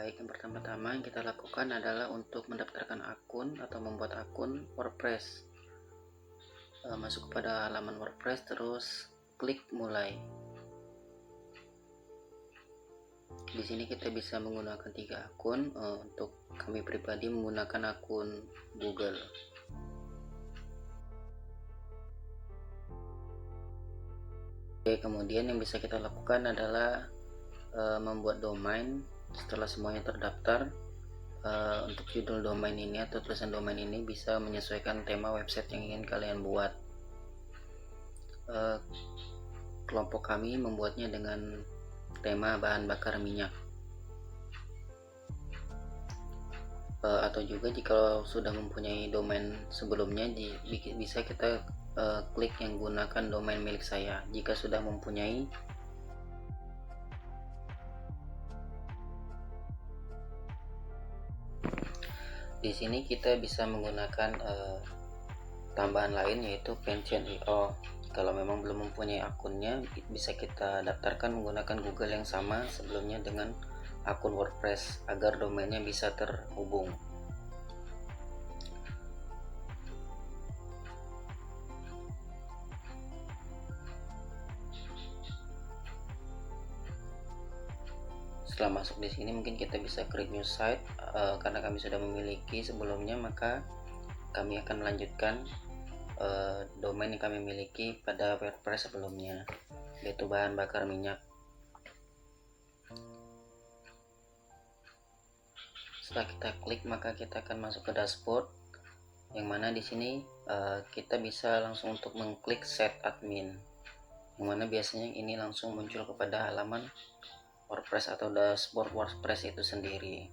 Baik, yang pertama-tama yang kita lakukan adalah untuk mendaftarkan akun atau membuat akun WordPress. Masuk kepada halaman WordPress, terus klik mulai. Di sini kita bisa menggunakan 3 akun. Untuk kami pribadi menggunakan akun Google. Oke, kemudian yang bisa kita lakukan adalah membuat domain. Setelah semuanya terdaftar, untuk judul domain ini atau tulisan domain ini bisa menyesuaikan tema website yang ingin kalian buat. Kelompok kami membuatnya dengan tema bahan bakar minyak. Atau juga jika sudah mempunyai domain sebelumnya, bisa kita klik yang gunakan domain milik saya. Jika sudah mempunyai, di sini kita bisa menggunakan tambahan lain, yaitu Pension.io. Kalau memang belum mempunyai akunnya, bisa kita daftarkan menggunakan Google yang sama sebelumnya dengan akun WordPress agar domainnya bisa terhubung. Setelah masuk di sini, mungkin kita bisa create new site. Karena kami sudah memiliki sebelumnya, maka kami akan melanjutkan domain yang kami miliki pada WordPress sebelumnya, yaitu bahan bakar minyak. Setelah kita klik, maka kita akan masuk ke dashboard, yang mana di sini kita bisa langsung untuk mengklik set admin, yang mana biasanya ini langsung muncul kepada halaman WordPress atau dashboard WordPress itu sendiri.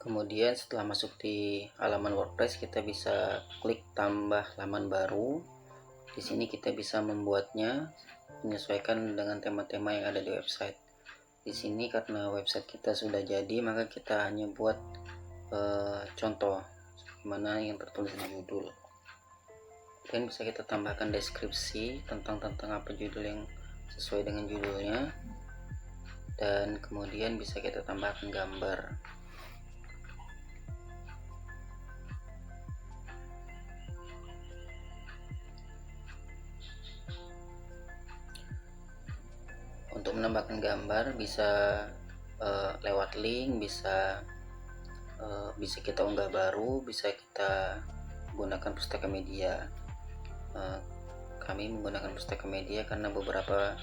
Kemudian setelah masuk di halaman WordPress, kita bisa klik tambah laman baru. Di sini kita bisa membuatnya menyesuaikan dengan tema-tema yang ada di website. Di sini karena website kita sudah jadi, maka kita hanya buat contoh mana yang tertulis di judul. Dan bisa kita tambahkan deskripsi tentang apa judul yang sesuai dengan judulnya, dan kemudian bisa kita tambahkan gambar. Untuk menambahkan gambar bisa lewat link, bisa kita unggah baru, bisa kita gunakan pustaka media. Kami menggunakan pustaka media karena beberapa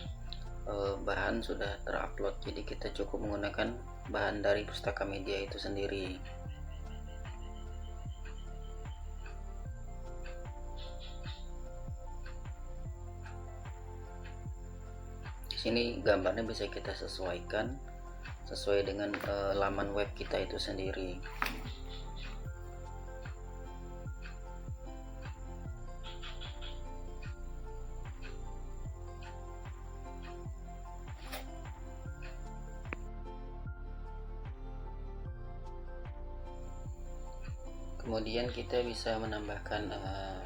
bahan sudah terupload, jadi kita cukup menggunakan bahan dari pustaka media itu sendiri. Di sini gambarnya bisa kita sesuaikan sesuai dengan laman web kita itu sendiri. Kemudian kita bisa menambahkan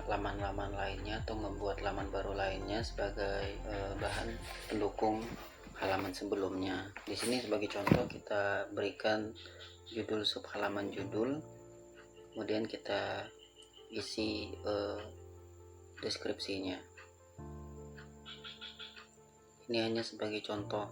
laman-laman lainnya atau membuat laman baru lainnya sebagai bahan pendukung halaman sebelumnya. Di sini sebagai contoh kita berikan judul subhalaman judul, kemudian kita isi deskripsinya. Ini hanya sebagai contoh.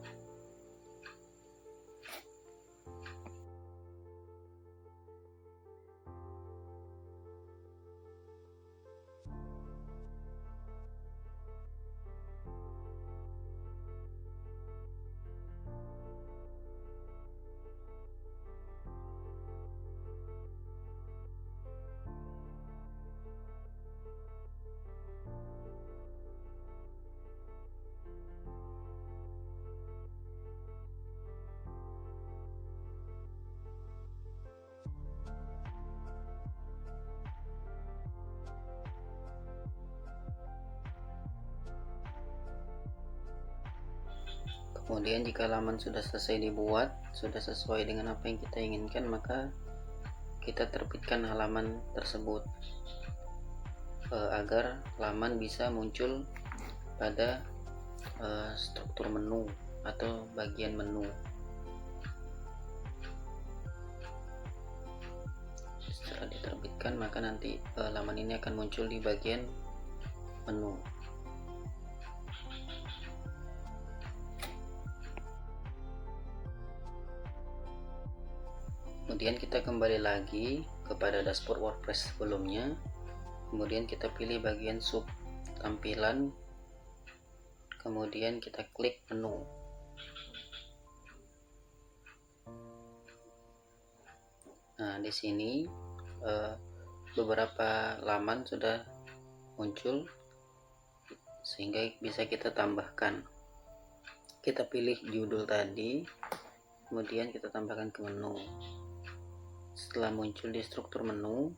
Kemudian jika laman sudah selesai dibuat, sudah sesuai dengan apa yang kita inginkan, maka kita terbitkan halaman tersebut. agar laman bisa muncul pada struktur menu atau bagian menu. Setelah diterbitkan, maka nanti laman ini akan muncul di bagian menu. Kemudian kita kembali lagi kepada dashboard WordPress sebelumnya. Kemudian kita pilih bagian sub tampilan, kemudian kita klik menu. Nah, di sini beberapa laman sudah muncul sehingga bisa kita tambahkan. Kita pilih judul tadi, kemudian kita tambahkan ke menu. Setelah muncul di struktur menu,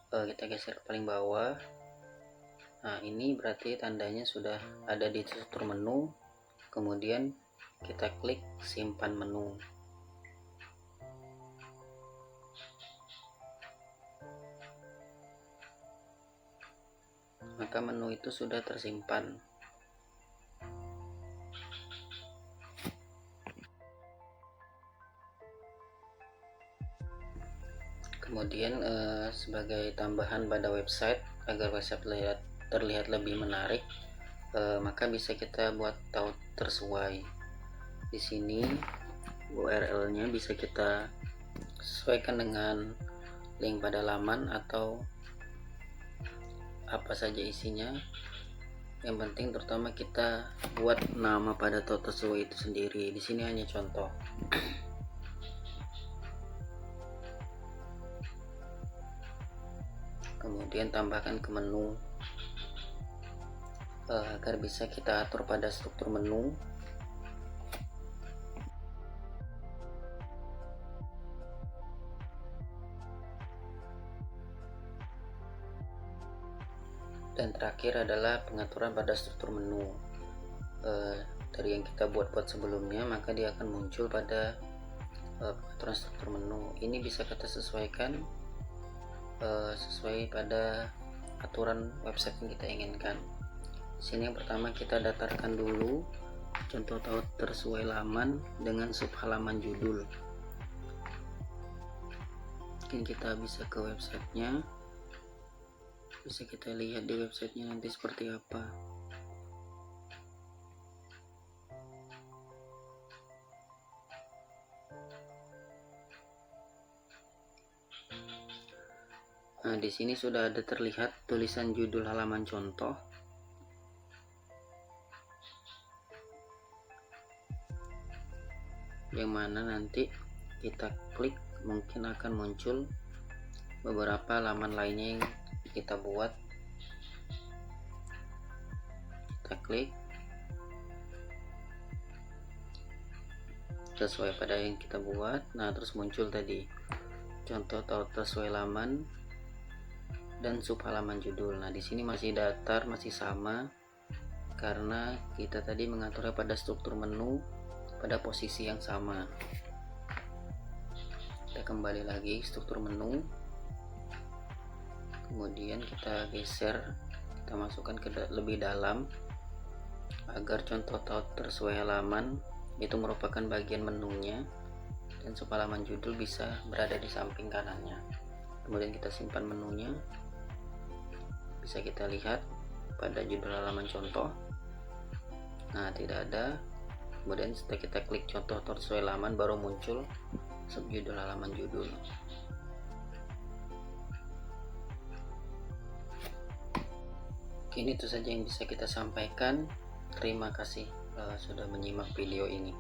kita geser ke paling bawah. Nah, ini berarti tandanya sudah ada di struktur menu. Kemudian kita klik simpan menu. Maka menu itu sudah tersimpan. Kemudian sebagai tambahan pada website agar website terlihat lebih menarik, maka bisa kita buat tautan tersesuai. Di sini URL-nya bisa kita sesuaikan dengan link pada laman atau apa saja isinya. Yang penting terutama kita buat nama pada tautan tersesuai itu sendiri. Di sini hanya contoh. Kemudian tambahkan ke menu agar bisa kita atur pada struktur menu. Dan terakhir adalah pengaturan pada struktur menu. Dari yang kita buat sebelumnya, maka dia akan muncul pada pengaturan struktur menu. Ini bisa kita sesuaikan sesuai pada aturan website yang kita inginkan. Di sini yang pertama kita datarkan dulu contoh tautan tersesuai laman dengan sub halaman judul. Mungkin kita bisa ke websitenya, bisa kita lihat di websitenya nanti seperti apa. Nah, di sini sudah ada terlihat tulisan judul halaman contoh. Yang mana nanti kita klik mungkin akan muncul beberapa halaman lainnya yang kita buat. Kita klik sesuai pada yang kita buat. Nah, terus muncul tadi contoh tautan tersesuai laman dan sub halaman judul. Nah, di sini masih datar, masih sama karena kita tadi mengaturnya pada struktur menu pada posisi yang sama. Kita kembali lagi struktur menu, kemudian kita geser, kita masukkan ke lebih dalam agar contoh tautan tersesuai halaman itu merupakan bagian menunya dan sub halaman judul bisa berada di samping kanannya. Kemudian kita simpan menunya. Bisa kita lihat pada judul halaman contoh. Nah, tidak ada. Kemudian setelah kita klik contoh tersesuai laman, baru muncul subjudul halaman judul. Oke, ini itu saja yang bisa kita sampaikan. Terima kasih sudah menyimak video ini.